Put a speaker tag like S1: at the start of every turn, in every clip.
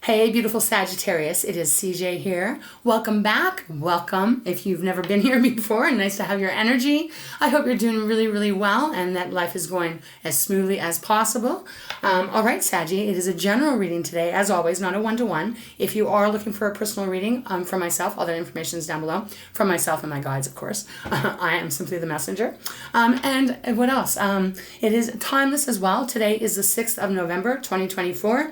S1: Hey, beautiful Sagittarius, it is CJ here. Welcome back. Welcome if you've never been here before. Nice to have your energy. I hope you're doing really, really well and that life is going as smoothly as possible. All right, Saggy, it is a general reading today, as always, not a one-to-one. If you are looking for a personal reading for myself, all that information is down below. From myself and my guides, of course. I am simply the messenger. And what else? It is timeless as well. Today is the 6th of November, 2024.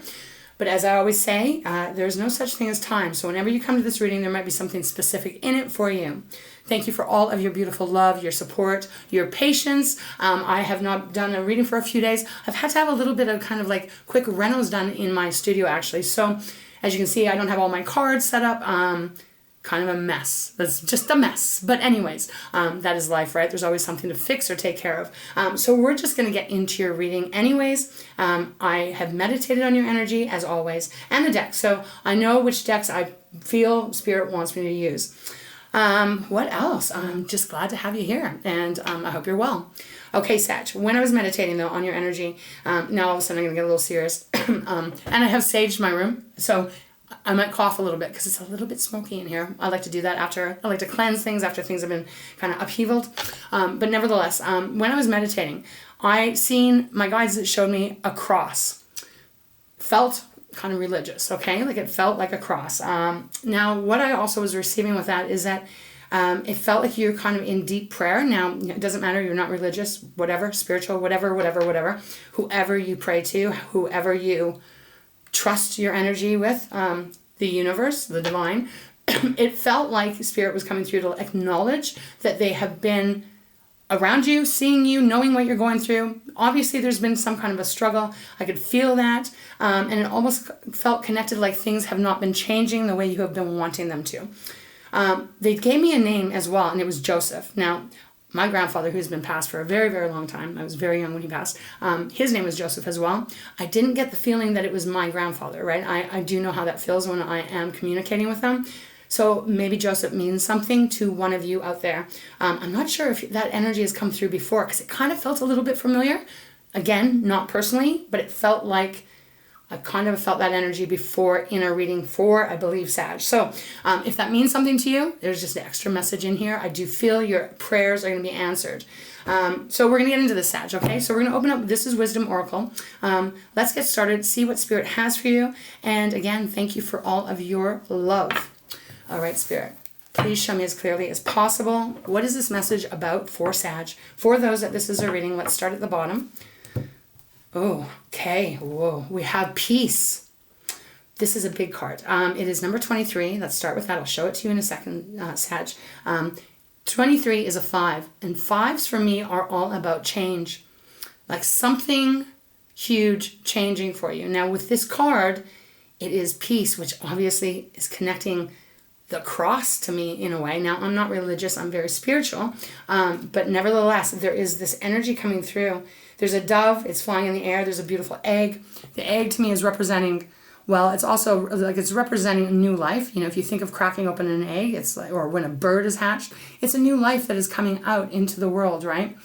S1: But as I always say, there's no such thing as time. So whenever you come to this reading, there might be something specific in it for you. Thank you for all of your beautiful love, your support, your patience. I have not done a reading for a few days. I've had to have a little bit of kind of like quick renos done in my studio, actually. So as you can see, I don't have all my cards set up. Kind of a mess. That's just a mess. But anyways, that is life, right? There's always something to fix or take care of. So we're just going to get into your reading anyways. I have meditated on your energy as always and the deck. So I know which decks I feel Spirit wants me to use. What else? I'm just glad to have you here and I hope you're well. Okay, Sag, when I was meditating though on your energy, now all of a sudden I'm going to get a little serious. And I have saged my room. So I might cough a little bit because it's a little bit smoky in here. I like to do that I like to cleanse things after things have been kind of upheavaled. But nevertheless, when I was meditating, I seen my guides that showed me a cross. Felt kind of religious, okay? Like it felt like a cross. Now, what I also was receiving with that is that it felt like you're kind of in deep prayer. Now, it doesn't matter, you're not religious, whatever, spiritual, whatever. Whoever you pray to, whoever you trust your energy with, the universe, the divine, it felt like Spirit was coming through to acknowledge that they have been around you, seeing you, knowing what you're going through. Obviously, there's been some kind of a struggle. I could feel that, and it almost felt connected like things have not been changing the way you have been wanting them to. They gave me a name as well, and it was Joseph. Now, my grandfather, who's been passed for a very, very long time, I was very young when he passed, his name was Joseph as well. I didn't get the feeling that it was my grandfather, right? I do know how that feels when I am communicating with them. So maybe Joseph means something to one of you out there. I'm not sure if that energy has come through before because it kind of felt a little bit familiar. Again, not personally, but it felt like I kind of felt that energy before in a reading for, I believe, Sag. So if that means something to you, there's just an extra message in here. I do feel your prayers are going to be answered. So we're going to get into the Sag, okay? So we're going to open up, this is Wisdom Oracle. Let's get started, see what Spirit has for you. And again, thank you for all of your love. All right, Spirit, please show me as clearly as possible. What is this message about for Sag? For those that this is a reading, let's start at the bottom. Oh, okay. Whoa. We have peace. This is a big card. It is number 23. Let's start with that. I'll show it to you in a second, Sag. 23 is a 5. And 5s for me are all about change. Like something huge changing for you. Now with this card, it is peace, which obviously is connecting the cross to me in a way. Now, I'm not religious. I'm very spiritual. But nevertheless, there is this energy coming through. There's a dove. It's flying in the air. There's a beautiful egg. The egg to me is representing, well, it's also like it's representing a new life. You know, if you think of cracking open an egg, it's like, or when a bird is hatched, it's a new life that is coming out into the world, right?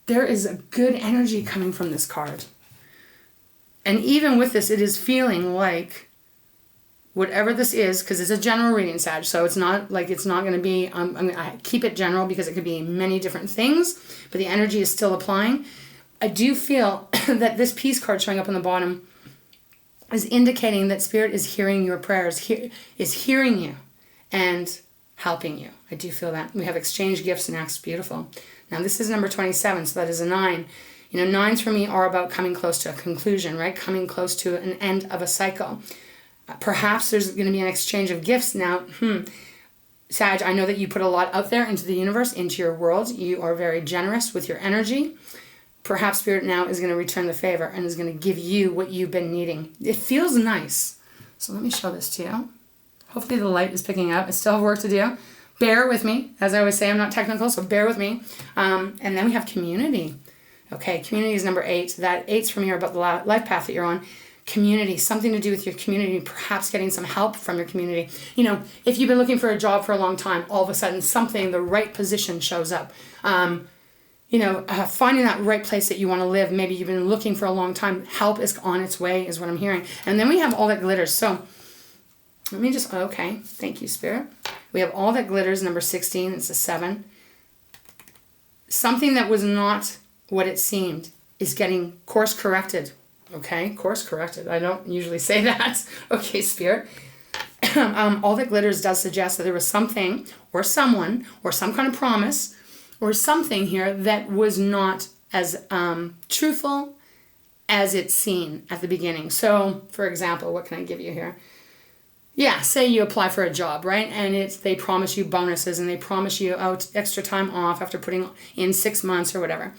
S1: There is a good energy coming from this card. And even with this, it is feeling like whatever this is, because it's a general reading, Sag, so it's not like it's not going to be, I'm going to keep it general because it could be many different things, but the energy is still applying. I do feel that this peace card showing up on the bottom is indicating that Spirit is hearing your prayers, is hearing you and helping you. I do feel that. We have exchange gifts next. Beautiful. Now this is number 27, so that is a 9. You know, 9s for me are about coming close to a conclusion, right? Coming close to an end of a cycle. Perhaps there's going to be an exchange of gifts now. Sag, I know that you put a lot out there into the universe, into your world. You are very generous with your energy. Perhaps Spirit now is going to return the favor and is going to give you what you've been needing. It feels nice. So let me show this to you. Hopefully the light is picking up. I still have work to do. Bear with me. As I always say, I'm not technical, so bear with me. And then we have community. Okay, community is number 8. That 8s for me are about the life path that you're on. Community, something to do with your community, perhaps getting some help from your community. You know, if you've been looking for a job for a long time, all of a sudden something, the right position shows up. finding that right place that you want to live. Maybe you've been looking for a long time. Help is on its way is what I'm hearing. And then we have all that glitters. So let me just, okay, thank you, Spirit. We have all that glitters, number 16, it's a 7. Something that was not what it seemed is getting course corrected. Okay, course corrected. I don't usually say that. Okay, Spirit. All that glitters does suggest that there was something or someone or some kind of promise or something here that was not as truthful as it's seen at the beginning. So, for example, what can I give you here? Yeah, say you apply for a job, right? And they promise you bonuses and they promise you extra time off after putting in 6 months or whatever.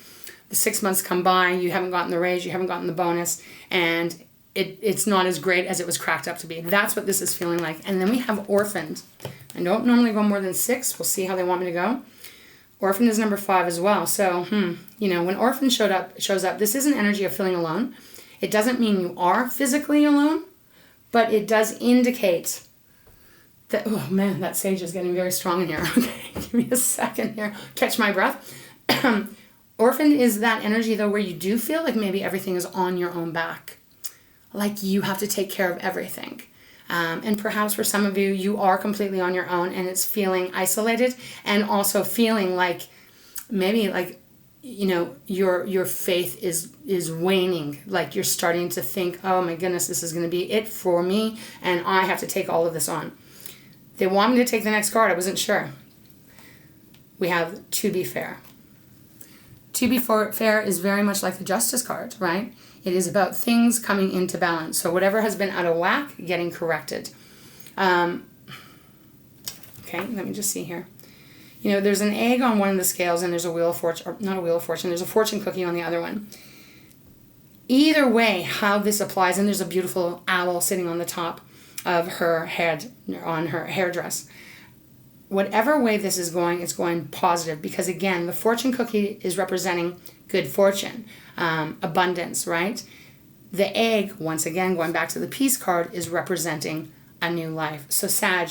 S1: The 6 months come by, you haven't gotten the raise, you haven't gotten the bonus, and it's not as great as it was cracked up to be. That's what this is feeling like. And then we have orphaned. I don't normally go more than 6. We'll see how they want me to go. Orphan is number 5 as well. So, when orphan shows up, this is an energy of feeling alone. It doesn't mean you are physically alone, but it does indicate that, oh man, that sage is getting very strong in here. Okay, give me a second here. Catch my breath. Orphaned is that energy, though, where you do feel like maybe everything is on your own back. Like you have to take care of everything. And perhaps for some of you, you are completely on your own and it's feeling isolated and also feeling like maybe like, your faith is waning. Like you're starting to think, oh my goodness, this is going to be it for me and I have to take all of this on. They want me to take the next card. I wasn't sure. We have to be fair. To be fair is very much like the Justice card, right? It is about things coming into balance. So whatever has been out of whack, getting corrected. Okay, let me just see here. There's an egg on one of the scales and there's a wheel of fortune, or not a wheel of fortune, there's a fortune cookie on the other one. Either way, how this applies, and there's a beautiful owl sitting on the top of her head, on her hairdress. Whatever way this is going, it's going positive because, again, the fortune cookie is representing good fortune, abundance, right? The egg, once again, going back to the peace card, is representing a new life. So, Sag,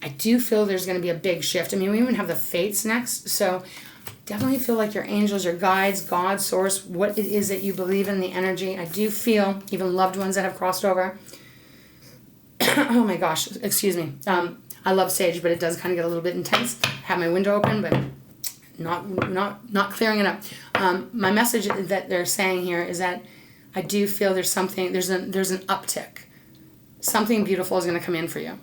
S1: I do feel there's going to be a big shift. I mean, we even have the fates next. So, definitely feel like your angels, your guides, God, source, what it is that you believe in, the energy. I do feel even loved ones that have crossed over. Oh my gosh, excuse me. I love sage, but it does kind of get a little bit intense. I have my window open, but not clearing it up. My message that they're saying here is that I do feel there's an uptick. Something beautiful is going to come in for you.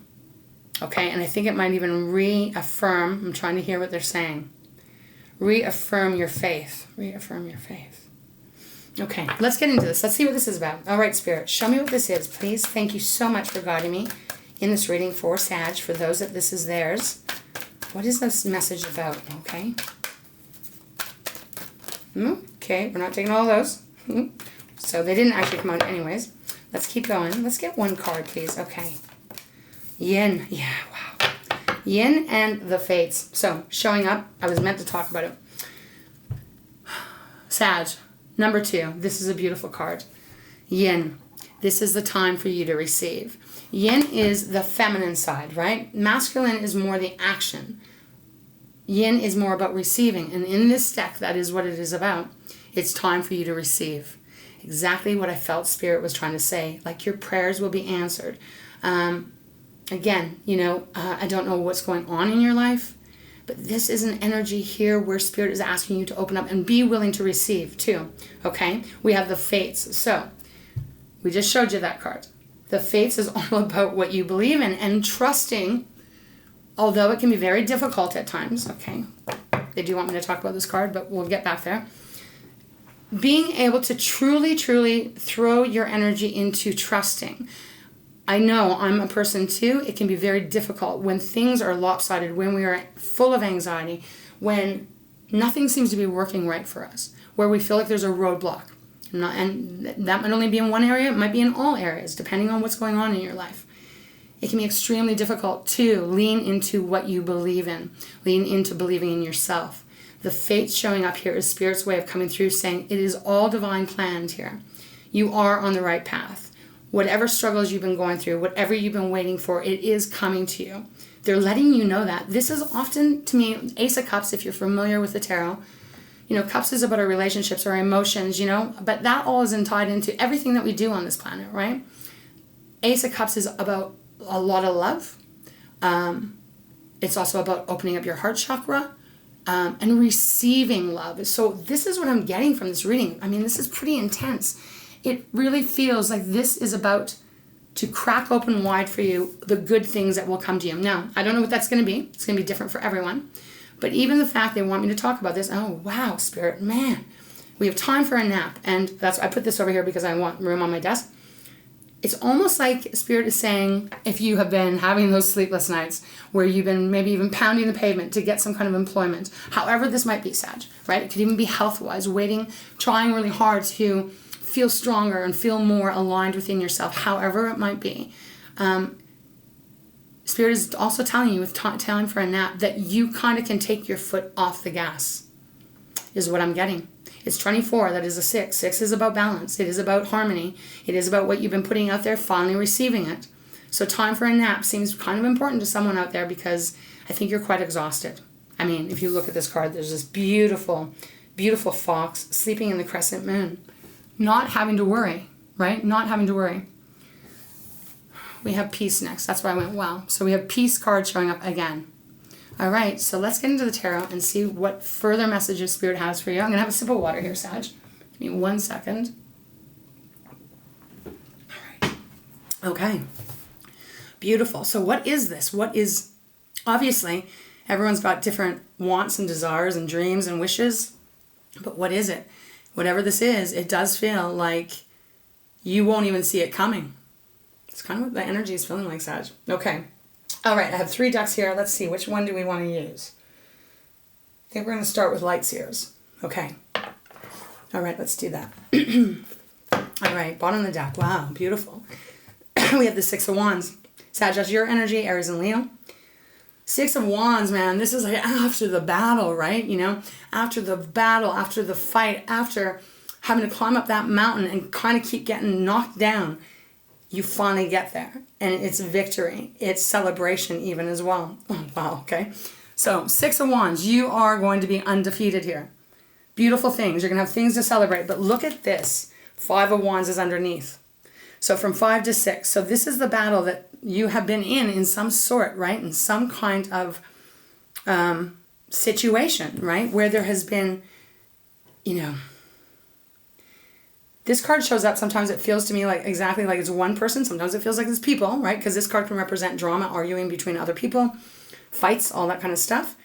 S1: Okay, and I think it might even reaffirm, I'm trying to hear what they're saying. Reaffirm your faith. Reaffirm your faith. Okay, let's get into this. Let's see what this is about. All right, Spirit, show me what this is, please. Thank you so much for guiding me in this reading for Sag, for those that this is theirs. What is this message about? Okay. Okay, we're not taking all those. So they didn't actually come out anyways. Let's keep going. Let's get one card, please. Okay. Yin. Yeah, wow. Yin and the Fates. So, showing up. I was meant to talk about it. Sag, number 2. This is a beautiful card. Yin. This is the time for you to receive. Yin is the feminine side, right? Masculine is more the action. Yin is more about receiving. And in this deck, that is what it is about. It's time for you to receive. Exactly what I felt Spirit was trying to say. Like your prayers will be answered. Again, I don't know what's going on in your life, but this is an energy here where Spirit is asking you to open up and be willing to receive too. Okay? We have the Fates. So, we just showed you that card. The Fates is all about what you believe in and trusting, although it can be very difficult at times. Okay? They do want me to talk about this card, but we'll get back there. Being able to truly, truly throw your energy into trusting. I know I'm a person too. It can be very difficult when things are lopsided, when we are full of anxiety, when nothing seems to be working right for us, where we feel like there's a roadblock. And that might only be in one area, it might be in all areas, depending on what's going on in your life. It can be extremely difficult to lean into what you believe in, lean into believing in yourself. The Fates showing up here is Spirit's way of coming through, saying it is all divine planned here. You are on the right path. Whatever struggles you've been going through, whatever you've been waiting for, it is coming to you. They're letting you know that. This is often, to me, Ace of Cups, if you're familiar with the tarot, You know, cups is about our relationships, our emotions, you know, but that all is tied into everything that we do on this planet, right? Ace of Cups is about a lot of love. It's also about opening up your heart chakra and receiving love. So this is what I'm getting from this reading. I mean, this is pretty intense. It really feels like this is about to crack open wide for you the good things that will come to you. Now, I don't know what that's going to be. It's going to be different for everyone. But even the fact they want me to talk about this, oh, wow, Spirit, man. We have time for a nap. And that's I put this over here because I want room on my desk. It's almost like Spirit is saying, if you have been having those sleepless nights where you've been maybe even pounding the pavement to get some kind of employment, however this might be, Sag, right? It could even be health-wise, trying really hard to feel stronger and feel more aligned within yourself, however it might be. Spirit is also telling you with time for a nap that you kind of can take your foot off the gas, is what I'm getting. It's 24, that is a 6. 6 is about balance. It is about harmony. It is about what you've been putting out there, finally receiving it. So time for a nap seems kind of important to someone out there because I think you're quite exhausted. I mean, if you look at this card, there's this beautiful, beautiful fox sleeping in the crescent moon. Not having to worry, right? Not having to worry. We have peace next. That's why I went, wow. So we have peace card showing up again. All right, so let's get into the tarot and see what further messages Spirit has for you. I'm going to have a sip of water here, Sag. Give me 1 second. All right. Okay. Beautiful. So what is this? Obviously, everyone's got different wants and desires and dreams and wishes. But what is it? Whatever this is, it does feel like you won't even see it coming. It's kind of what the energy is feeling like, Sag. Okay. All right, I have 3 decks here. Let's see, which one do we want to use? I think we're going to start with light seers. Okay. All right, let's do that. All right, bottom of the deck. Wow, beautiful. We have the 6 of Wands. Sag, that's your energy, Aries and Leo. 6 of Wands, man, this is like after the battle, right? You know, after the battle, after the fight, after having to climb up that mountain and kind of keep getting knocked down, you finally get there. And it's victory. It's celebration even as well. Oh, wow, okay. So 6 of Wands, you are going to be undefeated here. Beautiful things. You're going to have things to celebrate. But look at this. 5 of Wands is underneath. So from 5 to 6. So this is the battle that you have been in some sort, right? In some kind of situation, right? Where there has been, you know, this card shows up. Sometimes it feels to me like exactly like it's one person. Sometimes it feels like it's people, right? Because this card can represent drama, arguing between other people, fights, all that kind of stuff.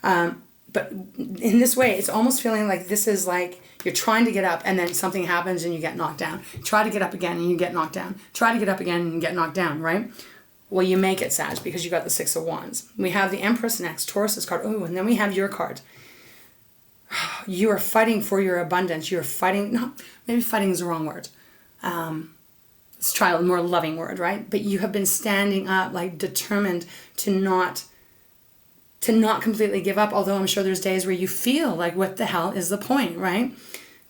S1: But in this way, it's almost feeling like this is like you're trying to get up and then something happens and you get knocked down. Try to get up again and you get knocked down. Try to get up again and you get knocked down, right? Well, you make it, Sag, because you got the 6 of Wands. We have the Empress next, Taurus's card. Oh, and then we have your card. You are fighting for your abundance. You're fighting, no, maybe fighting is the wrong word. Let's try a more loving word, right? But you have been standing up, like determined to not completely give up, although I'm sure there's days where you feel like, what the hell is the point, right?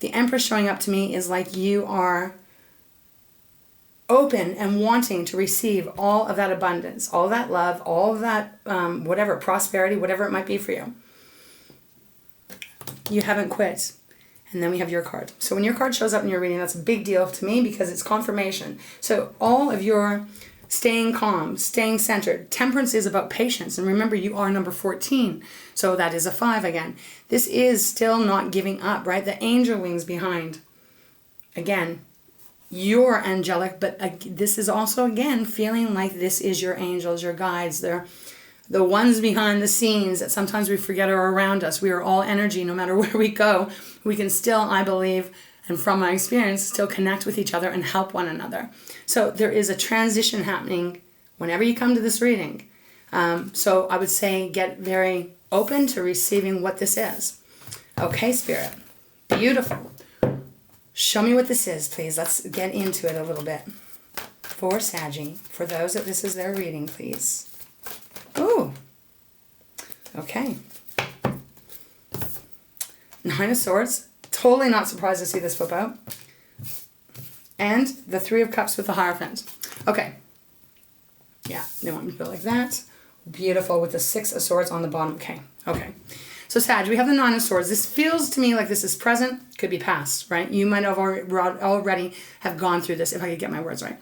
S1: The Empress showing up to me is like you are open and wanting to receive all of that abundance, all of that love, all of that whatever, prosperity, whatever it might be for you. You haven't quit. And then we have your card. So when your card shows up in your reading, that's a big deal to me because it's confirmation. So all of your staying calm, staying centered. Temperance is about patience. And remember, you are number 14. So that is a 5 again. This is still not giving up, right? The angel wings behind. Again, you're angelic, but this is also, again, feeling like this is your angels, your guides. They're the ones behind the scenes that sometimes we forget are around us. We are all energy. No matter where we go, we can still, I believe, and from my experience, still connect with each other and help one another. So there is a transition happening whenever you come to this reading. So I would say get very open to receiving what this is. Okay, Spirit. Beautiful. Show me what this is, please. Let's get into it a little bit. For Saggy, for those that this is their reading, please. Ooh. Okay. 9 of Swords. Totally not surprised to see this flip out. And the 3 of Cups with the Hierophant. Okay. Yeah, they want me to go like that. Beautiful with the 6 of Swords on the bottom. Okay. Okay. So Sag, we have the Nine of Swords. This feels to me like this is present, could be past, right? You might have already have gone through this, if I could get my words right.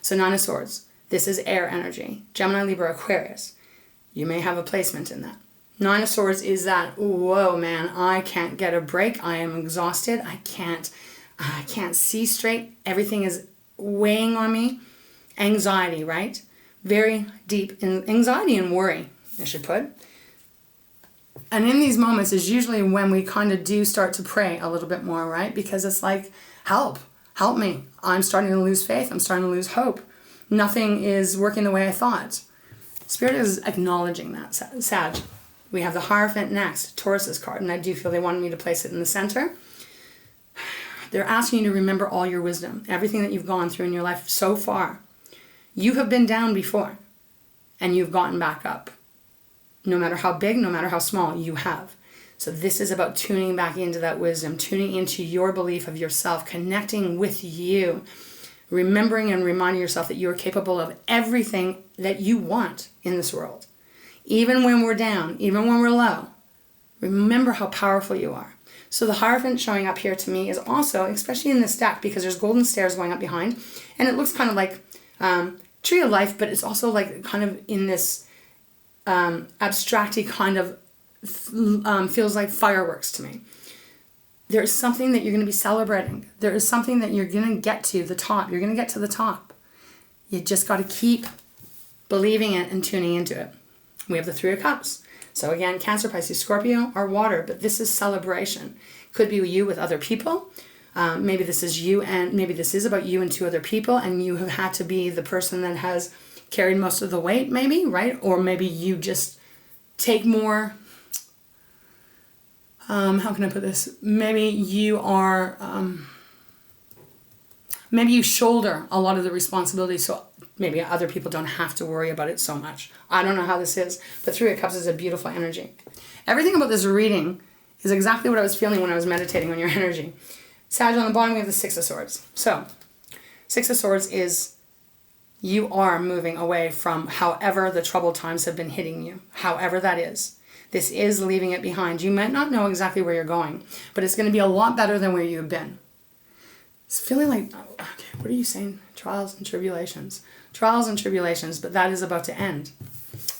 S1: So Nine of Swords, this is air energy. Gemini, Libra, Aquarius. You may have a placement in that. Nine of Swords is that, whoa, man, I can't get a break. I am exhausted. I can't see straight. Everything is weighing on me. Anxiety, right? Very deep in anxiety and worry, I should put. And in these moments is usually when we kind of do start to pray a little bit more, right? Because it's like, help me. I'm starting to lose faith. I'm starting to lose hope. Nothing is working the way I thought. Spirit is acknowledging that, Sag. We have the Hierophant next, Taurus's card, and I do feel they wanted me to place it in the center. They're asking you to remember all your wisdom, everything that you've gone through in your life so far. You have been down before, and you've gotten back up. No matter how big, no matter how small, you have. So this is about tuning back into that wisdom, tuning into your belief of yourself, connecting with you, remembering and reminding yourself that you are capable of everything that you want in this world. Even when we're down, even when we're low, remember how powerful you are. So the Hierophant showing up here to me is also, especially in this deck, because there's golden stairs going up behind, and it looks kind of like Tree of Life, but it's also like kind of in this abstracty kind of feels like fireworks to me. There is something that you're going to be celebrating. There is something that you're going to get to the top. You're going to get to the top. You just got to keep believing it and tuning into it. We have the Three of Cups. So again, Cancer, Pisces, Scorpio are water, but this is celebration. Could be you with other people. Maybe this is you, and maybe this is about you and two other people, and you have had to be the person that has carried most of the weight, maybe, right? Or maybe you just take more, how can I put this? Maybe you are, maybe you shoulder a lot of the responsibility, so maybe other people don't have to worry about it so much. I don't know how this is, but Three of Cups is a beautiful energy. Everything about this reading is exactly what I was feeling when I was meditating on your energy. Sag, on the bottom, we have the Six of Swords. So, Six of Swords is you are moving away from however the troubled times have been hitting you, however that is. This is leaving it behind. You might not know exactly where you're going, but it's going to be a lot better than where you've been. It's feeling like, okay, what are you saying? Trials and tribulations. Trials and tribulations, but that is about to end.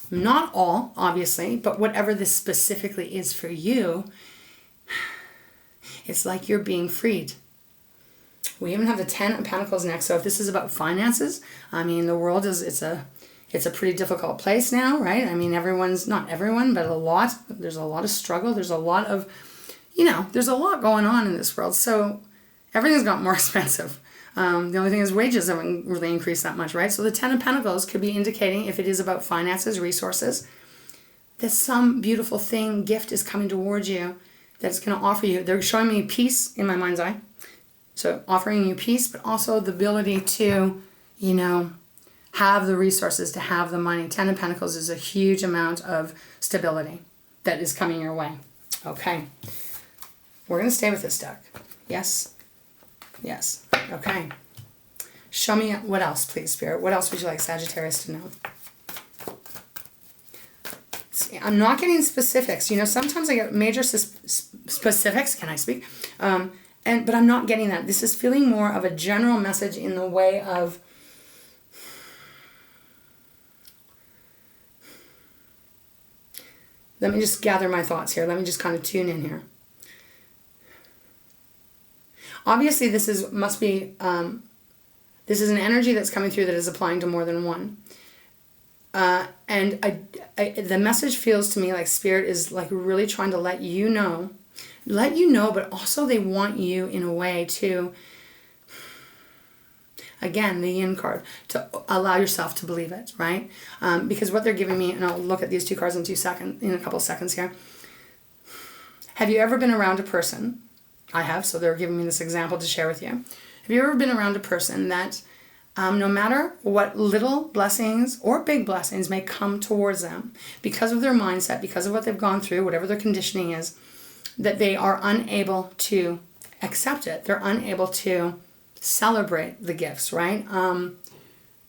S1: Not all, obviously, but whatever this specifically is for you, it's like you're being freed. We even have the Ten of Pentacles next. So if this is about finances, I mean, the world is, it's a pretty difficult place now, right? I mean, not everyone, but there's a lot of struggle. There's a lot of, there's a lot going on in this world. So everything's got more expensive. The only thing is wages haven't really increased that much, right? So the Ten of Pentacles could be indicating, if it is about finances, resources, that some beautiful thing, gift is coming towards you that's going to offer you. They're showing me peace in my mind's eye. So offering you peace, but also the ability to, have the resources, to have the money. Ten of Pentacles is a huge amount of stability that is coming your way. Okay. We're going to stay with this deck. Yes. Yes. Okay. Show me what else, please, Spirit. What else would you like Sagittarius to know? See, I'm not getting specifics. Sometimes I get major specifics. Can I speak? But I'm not getting that. This is feeling more of a general message in the way of let me just gather my thoughts here. Let me just kind of tune in here. Obviously, this is an energy that's coming through that is applying to more than one. And the message feels to me like Spirit is like really trying to let you know, but also they want you in a way to, again, the Yin card, to allow yourself to believe it, right? Because what they're giving me, and I'll look at these two cards in a couple seconds here. Have you ever been around a person? I have, so they're giving me this example to share with you. Have you ever been around a person that no matter what little blessings or big blessings may come towards them, because of their mindset, because of what they've gone through, whatever their conditioning is, that they are unable to accept it. They're unable to celebrate the gifts, right?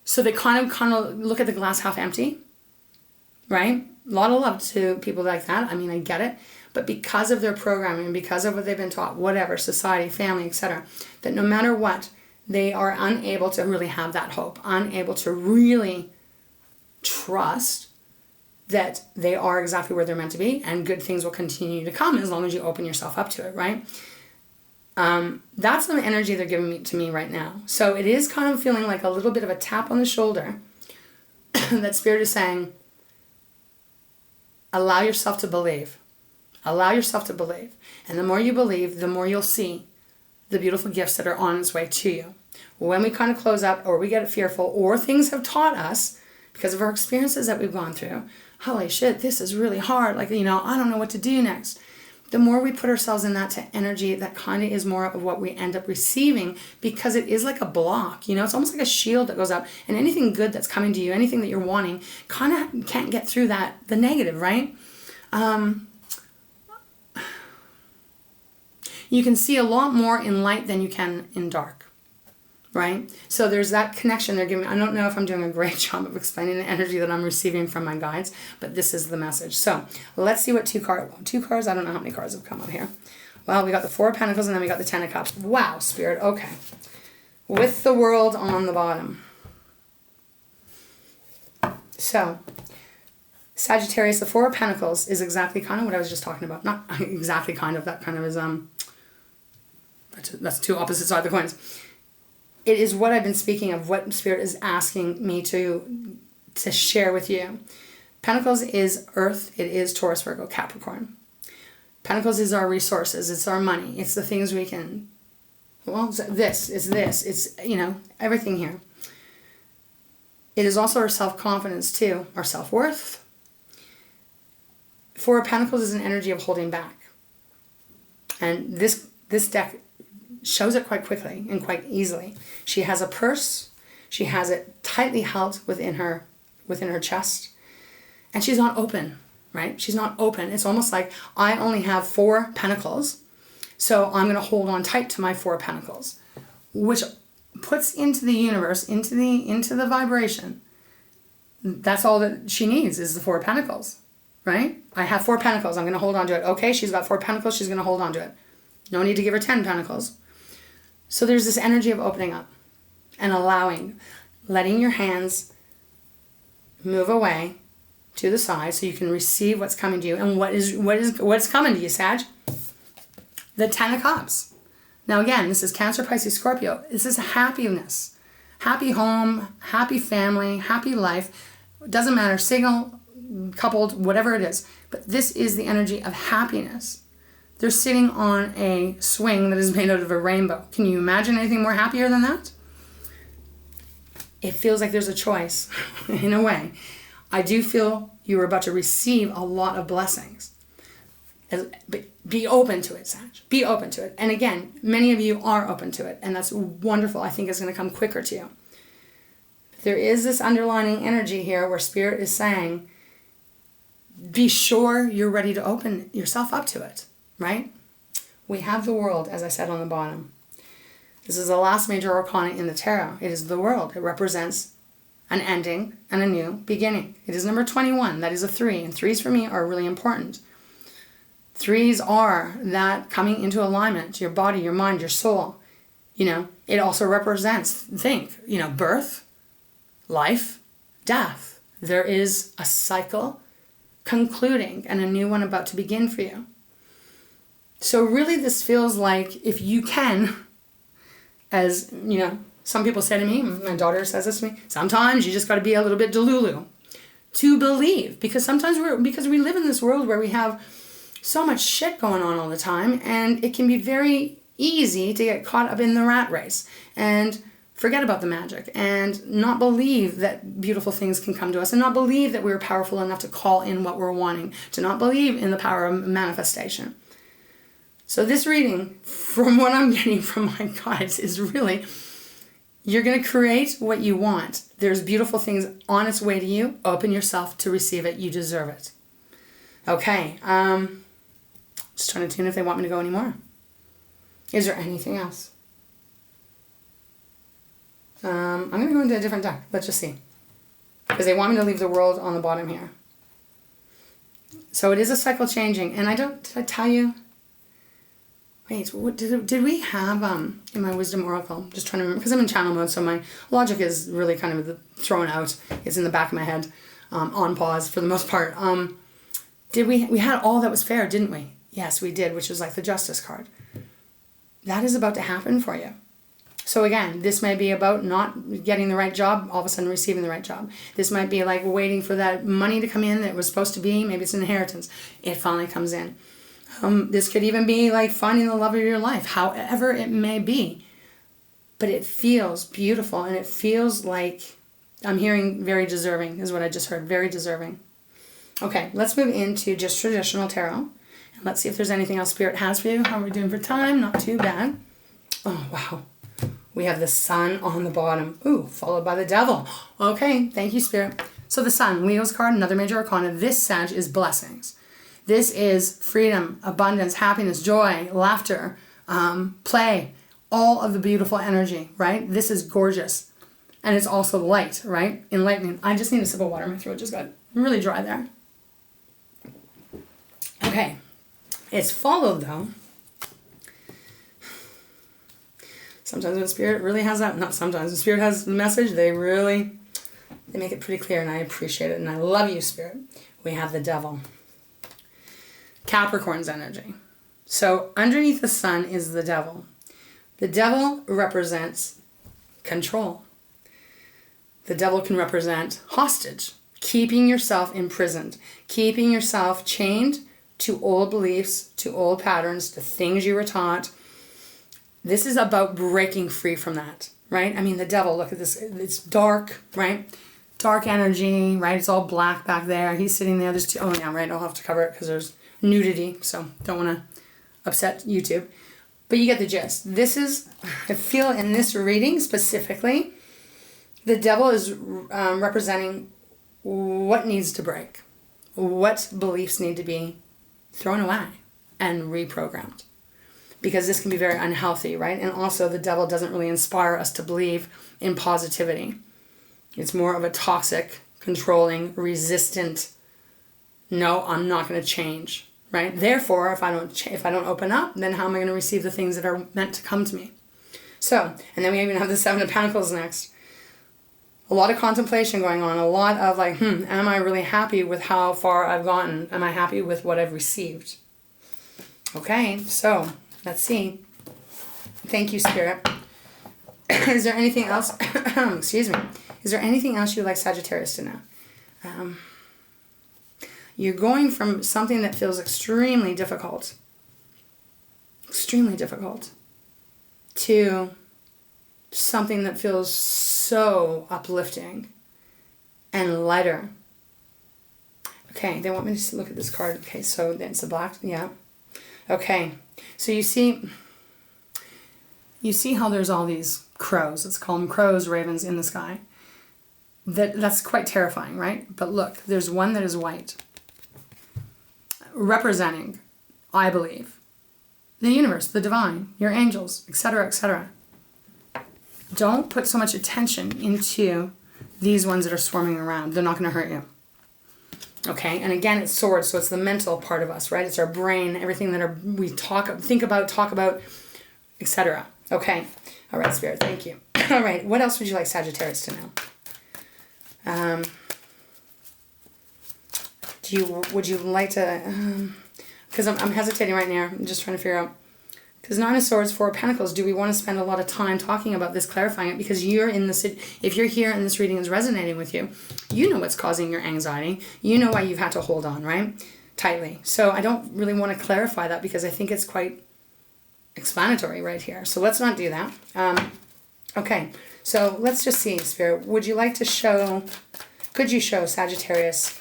S1: So they kind of look at the glass half empty, right? A lot of love to people like that. I mean, I get it. but because of their programming, because of what they've been taught, whatever, society, family, etc., that no matter what, they are unable to really have that hope, unable to really trust that they are exactly where they're meant to be, and good things will continue to come as long as you open yourself up to it, right? That's the energy they're giving to me right now. So it is kind of feeling like a little bit of a tap on the shoulder that Spirit is saying, allow yourself to believe. Allow yourself to believe. And the more you believe, the more you'll see the beautiful gifts that are on its way to you. When we kind of close up, or we get fearful, or things have taught us because of our experiences that we've gone through, holy shit, this is really hard. Like, I don't know what to do next. The more we put ourselves in that energy, that kind of is more of what we end up receiving, because it is like a block. It's almost like a shield that goes up, and anything good that's coming to you, anything that you're wanting, kind of can't get through the negative, right? You can see a lot more in light than you can in dark, right? So there's that connection they're giving. I don't know if I'm doing a great job of explaining the energy that I'm receiving from my guides, but this is the message. So let's see what two cards, I don't know how many cards have come up here. Well, we got the Four of Pentacles, and then we got the Ten of Cups. Wow, Spirit, okay. With the World on the bottom. So, Sagittarius, the Four of Pentacles is exactly kind of what I was just talking about. Not exactly kind of, that kind of is, that's two opposite sides of the coins. It is what I've been speaking of, what Spirit is asking me to share with you. Pentacles is Earth. It is Taurus, Virgo, Capricorn. Pentacles is our resources. It's our money. It's the things we can, it's, everything here. It is also our self-confidence too, our self-worth. Four of Pentacles is an energy of holding back. And this deck shows it quite quickly and quite easily. She has a purse. She has it tightly held within her chest. And she's not open, right? She's not open. It's almost like I only have 4 pentacles, so I'm going to hold on tight to my 4 pentacles, which puts into the universe, into the vibration. That's all that she needs is the 4 pentacles, right? I have 4 pentacles. I'm going to hold on to it. Okay, she's got 4 pentacles. She's going to hold on to it. No need to give her 10 pentacles. So there's this energy of opening up and letting your hands move away to the side so you can receive what's coming to you. And what's coming to you, Sag? The Ten of Cups. Now again, this is Cancer, Pisces, Scorpio. This is happiness. Happy home, happy family, happy life. It doesn't matter, single, coupled, whatever it is. But this is the energy of happiness. They're sitting on a swing that is made out of a rainbow. Can you imagine anything more happier than that? It feels like there's a choice, in a way. I do feel you are about to receive a lot of blessings. But be open to it, Sag. Be open to it. And again, many of you are open to it, and that's wonderful. I think it's going to come quicker to you. There is this underlining energy here where Spirit is saying, be sure you're ready to open yourself up to it. Right? We have the World, as I said on the bottom. This is the last major arcana in the tarot. It is the World. It represents an ending and a new beginning. It is number 21. That is a 3. And 3s for me are really important. 3s are that coming into alignment, your body, your mind, your soul. It also represents, birth, life, death. There is a cycle concluding and a new one about to begin for you. So really this feels like if you can, as some people say to me, my daughter says this to me, sometimes you just got to be a little bit delulu to believe, because sometimes we live in this world where we have so much shit going on all the time, and it can be very easy to get caught up in the rat race and forget about the magic and not believe that beautiful things can come to us, and not believe that we're powerful enough to call in what we're wanting, to not believe in the power of manifestation. So this reading, from what I'm getting from my guides, is really, you're going to create what you want. There's beautiful things on its way to you. Open yourself to receive it. You deserve it. Okay. Just trying to tune if they want me to go anymore. Is there anything else? I'm going to go into a different deck. Let's just see. Because they want me to leave the World on the bottom here. So it is a cycle changing. And did I tell you? Wait, what did we have in my wisdom oracle? Just trying to remember, because I'm in channel mode, so my logic is really kind of thrown out. It's in the back of my head, on pause for the most part. We had all that was fair, didn't we? Yes, we did, which was like the Justice card. That is about to happen for you. So again, this may be about not getting the right job, all of a sudden receiving the right job. This might be like waiting for that money to come in that was supposed to be, maybe it's an inheritance. It finally comes in. This could even be like finding the love of your life, however it may be. But it feels beautiful, and it feels like, I'm hearing very deserving is what I just heard, very deserving. Okay, let's move into just traditional tarot. And let's see if there's anything else Spirit has for you. How are we doing for time? Not too bad. Oh, wow. We have the Sun on the bottom. Ooh, followed by the Devil. Okay, thank you, Spirit. So the Sun, Leo's card, another major arcana. This, Sag, is blessings. This is freedom, abundance, happiness, joy, laughter, play, all of the beautiful energy, right? This is gorgeous. And it's also light, right? Enlightening. I just need a sip of water. My throat just got really dry there. Okay. It's followed, though. Sometimes when Spirit really has that, not sometimes, when Spirit has the message, they make it pretty clear, and I appreciate it, and I love you, Spirit. We have the Devil. Capricorn's energy. So underneath the Sun is the Devil. The Devil represents control. The Devil can represent hostage, keeping yourself imprisoned, keeping yourself chained to old beliefs, to old patterns, to things you were taught. This is about breaking free from that, right? I mean, the Devil, look at this. It's dark, right? Dark energy, right? It's all black back there. He's sitting there. There's two, oh yeah, right. I'll have to cover it because there's nudity, so don't want to upset YouTube. But you get the gist. This is, I feel in this reading specifically, the Devil is representing what needs to break, what beliefs need to be thrown away and reprogrammed. Because this can be very unhealthy, right? And also the Devil doesn't really inspire us to believe in positivity. It's more of a toxic, controlling, resistant, no, I'm not going to change, right? Therefore, if I don't open up, then how am I going to receive the things that are meant to come to me? So, and then we even have the Seven of Pentacles next. A lot of contemplation going on, a lot of like, am I really happy with how far I've gotten? Am I happy with what I've received? Okay, so let's see. Thank you, Spirit. Is there anything else? Excuse me. Is there anything else you'd like Sagittarius to know? You're going from something that feels extremely difficult, to something that feels so uplifting and lighter. Okay, they want me to look at this card. Okay, so it's the black, yeah. Okay, so you see how there's all these crows. Let's call them crows, ravens in the sky. That's quite terrifying, right? But look, there's one that is white, representing, I believe, the universe, the divine, your angels, etc., etc. Don't put so much attention into these ones that are swarming around. They're not going to hurt you. Okay, and again, it's swords, so it's the mental part of us, right? It's our brain, everything that we think about, talk about, etc. Okay, all right, Spirit, thank you. All right, what else would you like Sagittarius to know? Would you like to, because I'm hesitating right now, I'm just trying to figure out, because Nine of Swords, Four of Pentacles, do we want to spend a lot of time talking about this, clarifying it? Because if you're here and this reading is resonating with you, you know what's causing your anxiety. You know why you've had to hold on, right? Tightly. So I don't really want to clarify that because I think it's quite explanatory right here. So let's not do that. Okay, so let's just see, Spirit. Would you like to could you show Sagittarius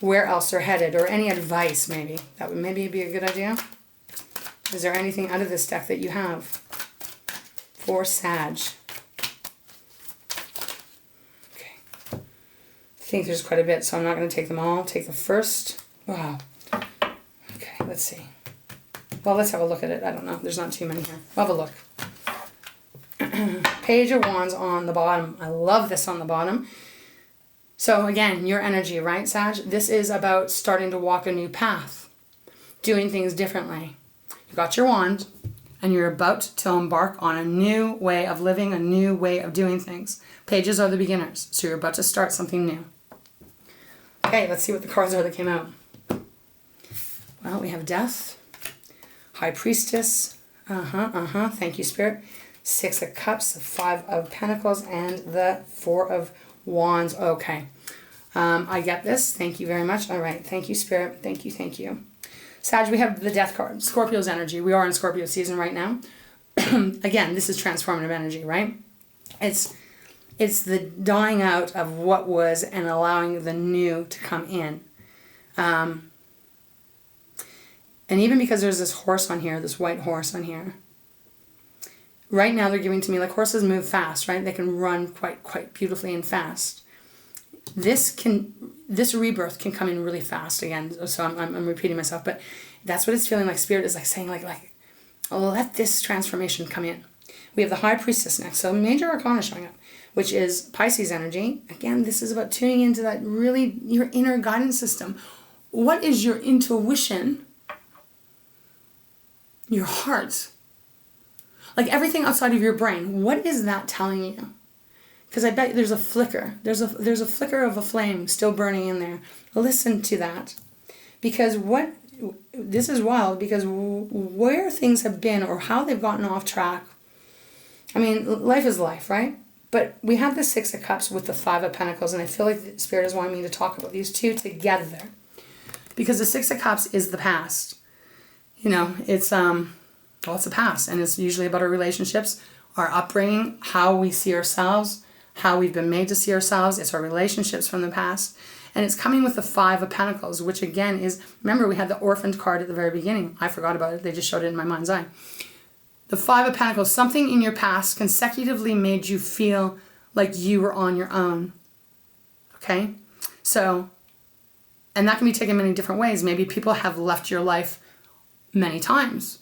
S1: where else they're headed, or any advice maybe? That would maybe be a good idea. Is there anything out of this deck that you have for Sag? Okay. I think there's quite a bit, so I'm not going to take them all. Take the first. Wow. Okay, let's see. Well, let's have a look at it. I don't know. There's not too many here. We'll have a look. Page of Wands on the bottom. I love this on the bottom. So again, your energy, right, Sag? This is about starting to walk a new path, doing things differently. You got your wand, and you're about to embark on a new way of living, a new way of doing things. Pages are the beginners, so you're about to start something new. Okay, let's see what the cards are that came out. Well, we have Death, High Priestess, thank you, Spirit, 6 of Cups, 5 of Pentacles, and the 4 of Wands. Okay, I get this. Thank you very much. All right, thank you, Spirit. Thank you. Sag, we have the Death card, Scorpio's energy. We are in Scorpio season right now. Again, this is transformative energy, right? It's the dying out of what was and allowing the new to come in. And even because there's this horse on here, this white horse on here, right now they're giving to me like horses move fast, right? They can run quite beautifully and fast. This rebirth can come in really fast again. So I'm repeating myself, but that's what it's feeling like. Spirit is like saying like let this transformation come in. We have the High Priestess next. So Major Arcana showing up, which is Pisces energy. Again, this is about tuning into that really your inner guidance system. What is your intuition? Your heart. Like everything outside of your brain. What is that telling you? Because I bet there's a flicker. There's a flicker of a flame still burning in there. Listen to that. Because this is wild, because where things have been or how they've gotten off track. I mean, life is life, right? But we have the 6 of Cups with the 5 of Pentacles, and I feel like the Spirit is wanting me to talk about these two together. Because the 6 of Cups is the past. You know, it's the past, and it's usually about our relationships, our upbringing, how we see ourselves, how we've been made to see ourselves. It's our relationships from the past. And it's coming with the 5 of Pentacles, which again is, remember we had the orphaned card at the very beginning. I forgot about it. They just showed it in my mind's eye. The 5 of Pentacles, something in your past consecutively made you feel like you were on your own. Okay? So, and that can be taken many different ways. Maybe people have left your life many times.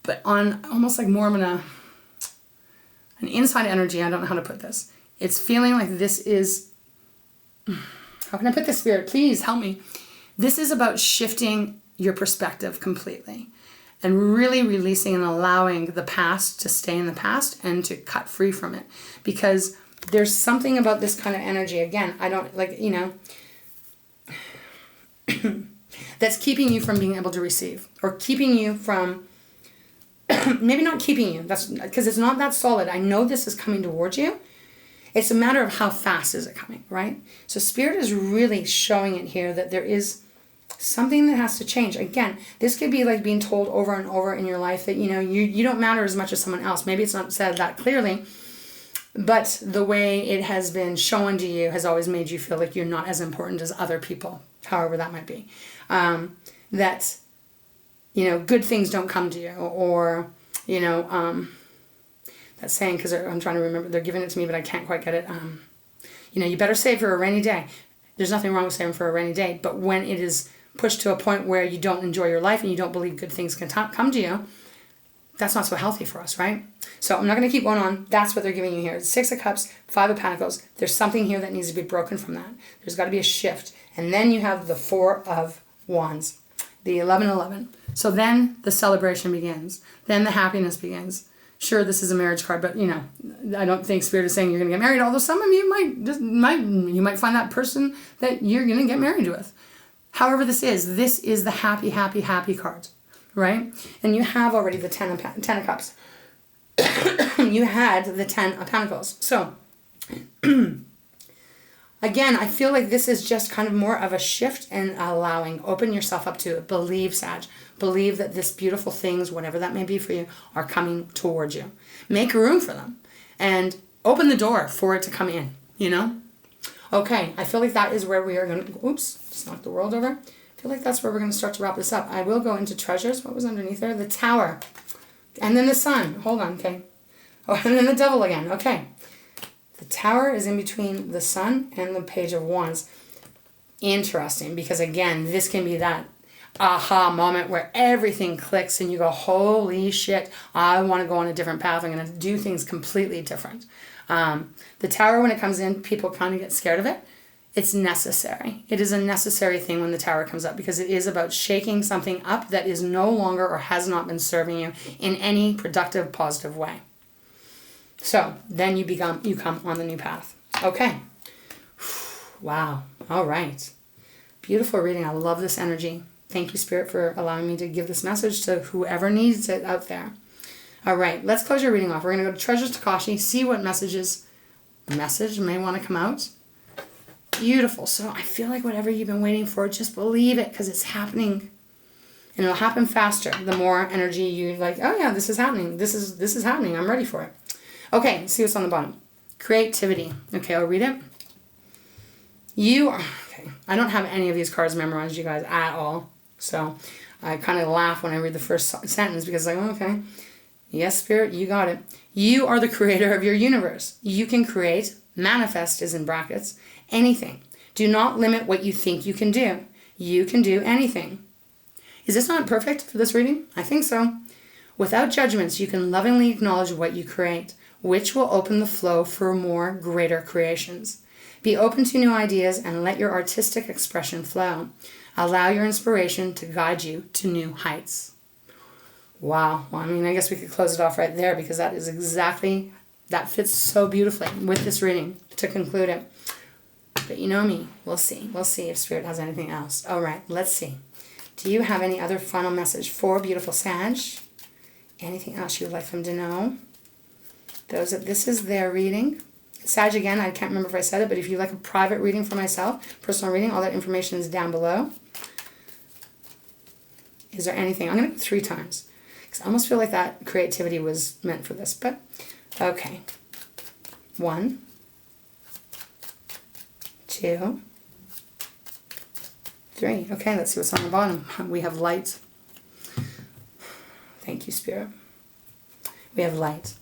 S1: But on almost like more of an inside energy, I don't know how to put this. It's feeling like this is, how can I put this, Spirit? Please help me. This is about shifting your perspective completely and really releasing and allowing the past to stay in the past and to cut free from it. Because there's something about this kind of energy, again, I don't like, you know, that's keeping you from being able to receive or keeping you from, maybe not keeping you, that's because it's not that solid. I know this is coming towards you. It's a matter of how fast is it coming, right? So Spirit is really showing it here that there is something that has to change. Again, this could be like being told over and over in your life that, you know, you don't matter as much as someone else. Maybe it's not said that clearly, but the way it has been shown to you has always made you feel like you're not as important as other people, however that might be. That, you know, good things don't come to you, or, you know, that saying, because I'm trying to remember, they're giving it to me, but I can't quite get it. You know, you better save for a rainy day. There's nothing wrong with saving for a rainy day, but when it is pushed to a point where you don't enjoy your life and you don't believe good things can come to you, that's not so healthy for us, right? So I'm not going to keep going on. That's what they're giving you here. 6 of Cups, 5 of Pentacles. There's something here that needs to be broken from that. There's got to be a shift. And then you have the 4 of Wands, the 11-11. So then the celebration begins. Then the happiness begins. Sure, this is a marriage card, but, you know, I don't think Spirit is saying you're going to get married, although some of you might find that person that you're going to get married with. However this is the happy, happy, happy card, right? And you have already the 10 of Cups. You had the 10 of Pentacles. So, again, I feel like this is just kind of more of a shift and allowing. Open yourself up to it. Believe, Sag. Believe that this beautiful things, whatever that may be for you, are coming towards you. Make room for them. And open the door for it to come in, you know? Okay, I feel like that is where we are going to... Oops, just knocked the world over. I feel like that's where we're going to start to wrap this up. I will go into treasures. What was underneath there? The Tower. And then the Sun. Hold on, okay. Oh, and then the Devil again. Okay. The Tower is in between the Sun and the Page of Wands. Interesting, because again, this can be that aha moment where everything clicks and you go, holy shit, I want to go on a different path. I'm going to do things completely different. The Tower, when it comes in, people kind of get scared of it it's necessary. It is a necessary thing when the Tower comes up, because it is about shaking something up that is no longer or has not been serving you in any productive, positive way. So then you come on the new path. Okay. Wow. All right. Beautiful reading. I love this energy. Thank you, Spirit, for allowing me to give this message to whoever needs it out there. All right. Let's close your reading off. We're going to go to Treasures Takashi, see what message may want to come out. Beautiful. So I feel like whatever you've been waiting for, just believe it, because it's happening. And it'll happen faster. The more energy you like, oh yeah, this is happening. This is happening. I'm ready for it. Okay, let's see what's on the bottom. Creativity. Okay, I'll read it. Okay, I don't have any of these cards memorized, you guys, at all. So I kind of laugh when I read the first sentence, because like, oh, okay. Yes, Spirit, you got it. You are the creator of your universe. You can create, manifest is in brackets, anything. Do not limit what you think you can do. You can do anything. Is this not perfect for this reading? I think so. Without judgments, you can lovingly acknowledge what you create, which will open the flow for more greater creations. Be open to new ideas and let your artistic expression flow. Allow your inspiration to guide you to new heights. Wow. Well, I mean, I guess we could close it off right there, because that fits so beautifully with this reading to conclude it. But you know me. We'll see. We'll see if Spirit has anything else. All right. Let's see. Do you have any other final message for beautiful Sag? Anything else you would like them to know? This is their reading. Sag, again, I can't remember if I said it, but if you'd like a private reading for myself, personal reading, all that information is down below. Is there anything? I'm going to go 3 times, because I almost feel like that creativity was meant for this, but okay. 1, 2, 3. Okay, let's see what's on the bottom. We have light. Thank you, Spirit. We have light.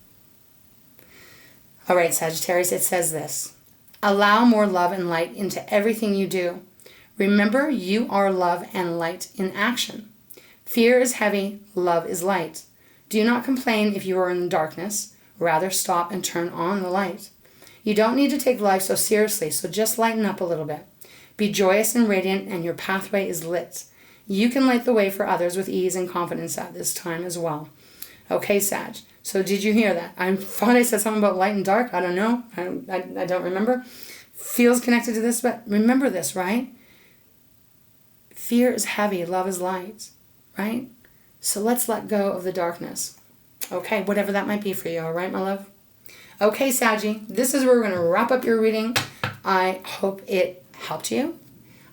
S1: All right, Sagittarius, it says this. Allow more love and light into everything you do. Remember, you are love and light in action. Fear is heavy, love is light. Do not complain if you are in darkness. Rather, stop and turn on the light. You don't need to take life so seriously, so just lighten up a little bit. Be joyous and radiant, and your pathway is lit. You can light the way for others with ease and confidence at this time as well. Okay, Sag. So did you hear that? I thought I said something about light and dark. I don't know. I don't remember. Feels connected to this, but remember this, right? Fear is heavy. Love is light, right? So let's let go of the darkness. Okay, whatever that might be for you, all right, my love? Okay, Saggy, this is where we're going to wrap up your reading. I hope it helped you.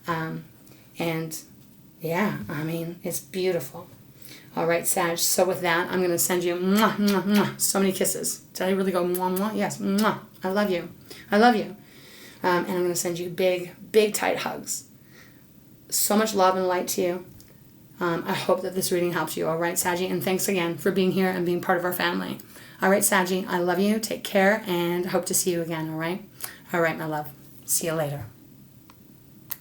S1: And yeah, I mean, it's beautiful. All right, Sag. So with that, I'm going to send you mwah, mwah, mwah, so many kisses. Did I really go mwah, mwah? Yes, mwah. I love you. I love you. And I'm going to send you big, big, tight hugs. So much love and light to you. I hope that this reading helps you. All right, Saggy. And thanks again for being here and being part of our family. All right, Saggy. I love you. Take care, and hope to see you again. All right? All right, my love. See you later.